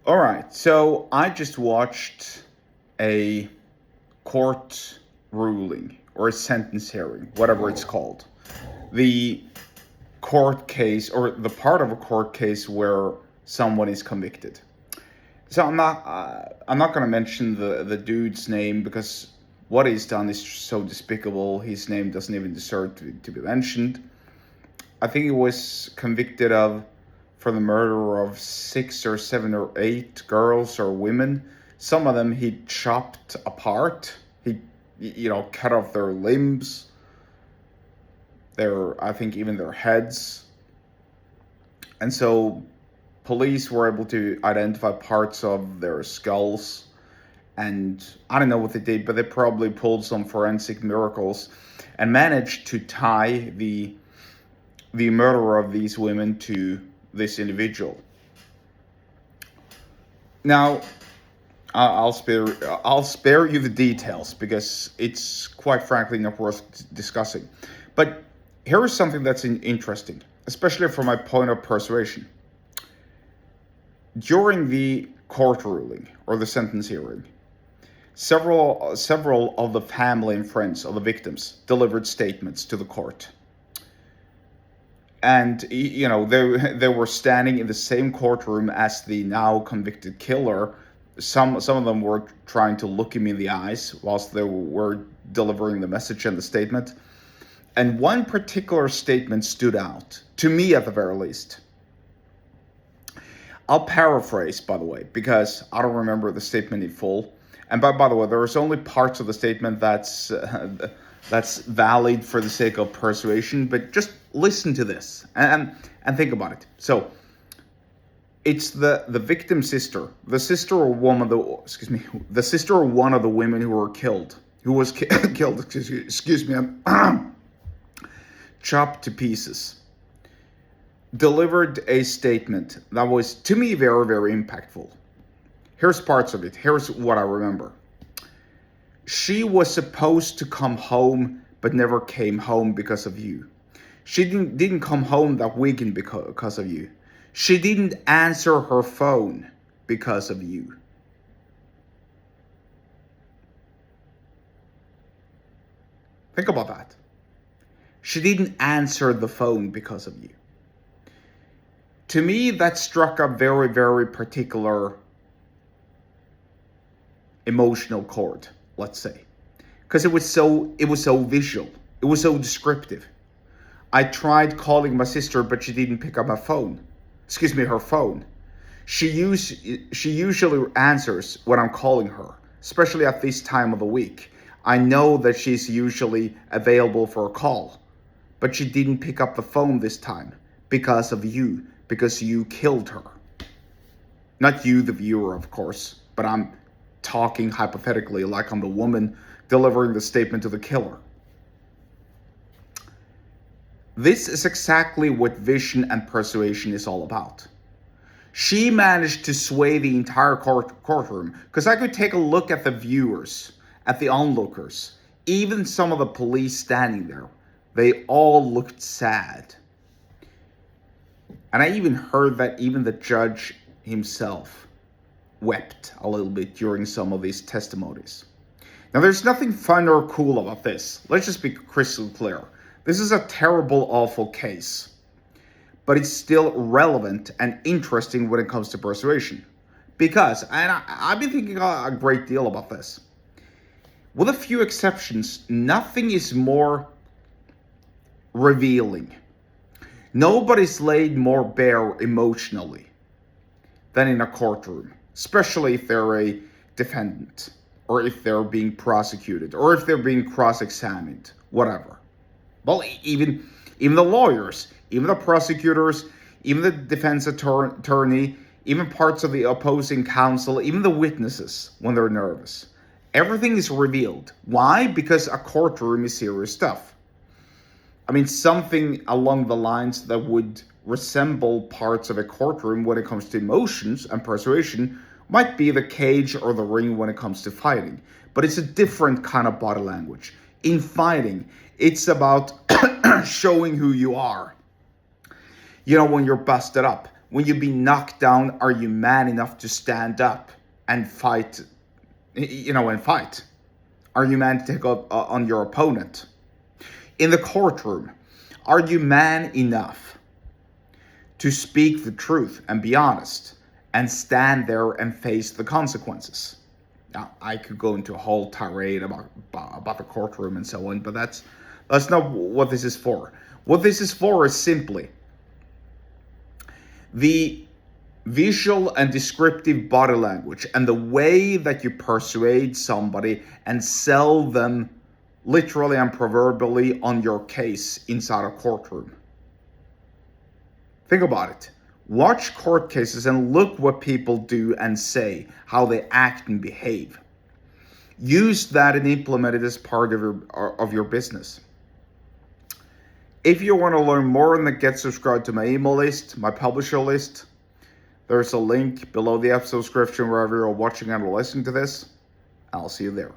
All right, so I just watched a court ruling or a sentence hearing, whatever it's called. The court case or the part of a court case where someone is convicted. So I'm not going to mention the dude's name because what he's done is so despicable. His name doesn't even deserve to be mentioned. I think he was convicted of for the murder of 6 or 7 or 8 girls or women. Some of them he chopped apart. He cut off their limbs, I think even their heads. And so police were able to identify parts of their skulls. And I don't know what they did, but they probably pulled some forensic miracles and managed to tie the murder of these women to this individual. Now, I'll spare you the details because it's quite frankly not worth discussing. But here is something that's interesting, especially from my point of persuasion. During the court ruling or the sentence hearing, several of the family and friends of the victims delivered statements to the court. And they were standing in the same courtroom as the now convicted killer. Some of them were trying to look him in the eyes whilst they were delivering the message and the statement. And one particular statement stood out, to me at the very least. I'll paraphrase, by the way, because I don't remember the statement in full. And by the way, there's only parts of the statement that's valid for the sake of persuasion, but just listen to this and think about it. So it's the victim's sister, the sister or one of the women who were killed, who was killed. Excuse me, chopped to pieces. Delivered a statement that was to me very, very impactful. Here's parts of it. Here's what I remember. She was supposed to come home, but never came home because of you. She didn't come home that weekend because of you. She didn't answer her phone because of you. Think about that. She didn't answer the phone because of you. To me, that struck a very, very particular emotional chord, let's say, because it was so visual, it was so descriptive. I tried calling my sister, but she didn't pick up her phone. Her phone. She usually answers when I'm calling her, especially at this time of the week. I know that she's usually available for a call, but she didn't pick up the phone this time because of you, because you killed her. Not you, the viewer, of course, but I'm talking hypothetically like I'm the woman delivering the statement to the killer. This is exactly what vision and persuasion is all about. She managed to sway the entire courtroom because I could take a look at the viewers, at the onlookers, even some of the police standing there. They all looked sad. And I even heard that even the judge himself wept a little bit during some of these testimonies. Now, there's nothing fun or cool about this. Let's just be crystal clear. This is a terrible, awful case. But it's still relevant and interesting when it comes to persuasion. Because, and I've been thinking a great deal about this. With a few exceptions, nothing is more revealing. Nobody's laid more bare emotionally than in a courtroom, especially if they're a defendant, or if they're being prosecuted, or if they're being cross-examined, whatever. Well, even the lawyers, even the prosecutors, even the defense attorney, even parts of the opposing counsel, even the witnesses, when they're nervous. Everything is revealed. Why? Because a courtroom is serious stuff. I mean, something along the lines that would resemble parts of a courtroom when it comes to emotions and persuasion might be the cage or the ring when it comes to fighting. But it's a different kind of body language. In fighting, it's about showing who you are. You know, when you're busted up, When you've been knocked down, are you man enough to stand up and fight, and fight? Are you man to take up on your opponent? In the courtroom, are you man enough to speak the truth and be honest and stand there and face the consequences? Now, I could go into a whole tirade about the courtroom and so on, but that's not what this is for. What this is for is simply the visual and descriptive body language and the way that you persuade somebody and sell them literally and proverbially on your case inside a courtroom. Think about it. Watch court cases and look what people do and say, how they act and behave. Use that and implement it as part of your business. If you want to learn more and get subscribed to my email list, my publisher list, there's a link below the episode description wherever you're watching and listening to this. I'll see you there.